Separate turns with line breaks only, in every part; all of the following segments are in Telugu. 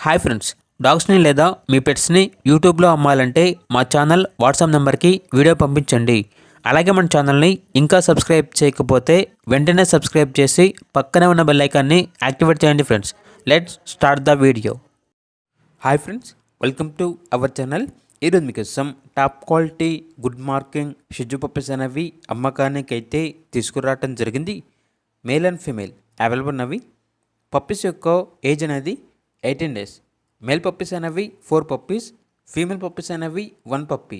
హాయ్ ఫ్రెండ్స్, డాగ్స్ని లేదా మీ పెట్స్ని యూట్యూబ్లో అమ్మాలంటే మా ఛానల్ వాట్సాప్ నెంబర్కి వీడియో పంపించండి. అలాగే మన ఛానల్ని ఇంకా సబ్స్క్రైబ్ చేయకపోతే వెంటనే సబ్స్క్రైబ్ చేసి పక్కనే ఉన్న బెల్ ఐకాన్ని యాక్టివేట్ చేయండి friends. Let's start the video. Hi friends, welcome to our channel. ఈరోజు మీకోసం టాప్ క్వాలిటీ గుడ్ మార్కింగ్ షిజు పప్పీస్ అనేవి అమ్మకానికి అయితే తీసుకురావటం జరిగింది. మేల్ అండ్ ఫీమేల్ అవైలబుల్ ఉన్నవి. పప్పీస్ యొక్క ఏజ్ అనేది 18 days. మేల్ పప్పీస్ అనేవి 4 పప్పీస్, ఫీమేల్ పప్పీస్ అనేవి 1 పప్పీ.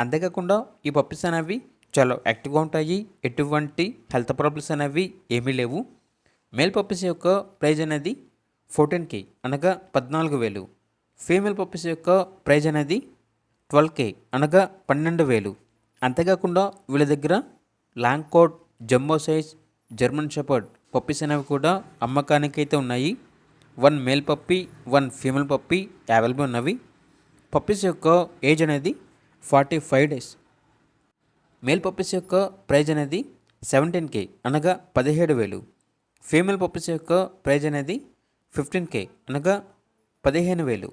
అంతేకాకుండా ఈ పప్పీస్ అనేవి చాలా యాక్టివ్గా ఉంటాయి. ఎటువంటి హెల్త్ ప్రాబ్లమ్స్ అనేవి ఏమీ లేవు. మేల్ పప్పీస్ యొక్క ప్రైజ్ అనేది 14K అనగా 14,000. ఫీమేల్ పప్పీస్ యొక్క ప్రైజ్ అనేది 12K అనగా 12,000. అంతేకాకుండా వీళ్ళ దగ్గర long coat, jumbo size, German shepherd puppies అనేవి కూడా అమ్మకానికి అయితే ఉన్నాయి. 1 male puppy, 1 female puppy available ఉన్నవి. పప్పీస్ యొక్క ఏజ్ అనేది 45 days. మేల్ పప్పీస్ యొక్క ప్రైజ్ అనేది 17K అనగా 17,000. ఫీమేల్ పప్పీస్ యొక్క ప్రైజ్ అనేది 15K అనగా 15,000.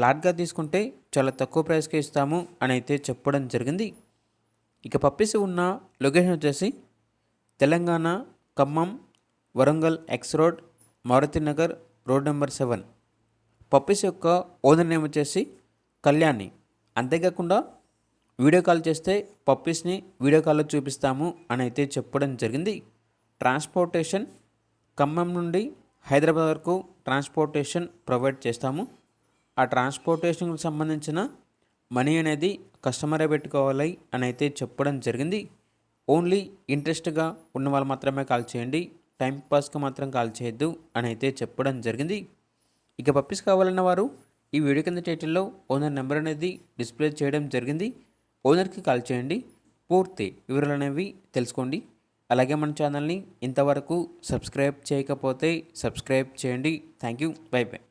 లాట్గా తీసుకుంటే చాలా తక్కువ ప్రైస్కి ఇస్తాము అని అయితే చెప్పడం జరిగింది. ఇక పప్పీస్ ఉన్న లొకేషన్ వచ్చేసి Telangana, Khammam, Warangal X road, Maruti Nagar, road number 7. Puppies యొక్క ఓనర్ నేమ్ వచ్చేసి కళ్యాణి. అంతేకాకుండా వీడియో కాల్ చేస్తే పప్పీస్ని వీడియో కాల్లో చూపిస్తాము అని అయితే చెప్పడం జరిగింది. ట్రాన్స్పోర్టేషన్ ఖమ్మం నుండి హైదరాబాద్ వరకు ట్రాన్స్పోర్టేషన్ ప్రొవైడ్ చేస్తాము. ఆ ట్రాన్స్పోర్టేషన్కి సంబంధించిన మనీ అనేది కస్టమరే పెట్టుకోవాలి అని అయితే చెప్పడం జరిగింది. ఓన్లీ ఇంట్రెస్ట్గా ఉన్న వాళ్ళు మాత్రమే కాల్ చేయండి, టైంపాస్కి మాత్రం కాల్ చేయొద్దు అని అయితే చెప్పడం జరిగింది. ఇక పప్పీస్ కావాలన్న వారు ఈ వీడియో కింద టైటిల్లో ఓనర్ నెంబర్ అనేది డిస్ప్లే చేయడం జరిగింది. ఓనర్కి కాల్ చేయండి, పూర్తి వివరాలు అనేవి తెలుసుకోండి. అలాగే మన ఛానల్ని ఇంతవరకు సబ్స్క్రైబ్ చేయకపోతే సబ్స్క్రైబ్ చేయండి. Thank you, by by.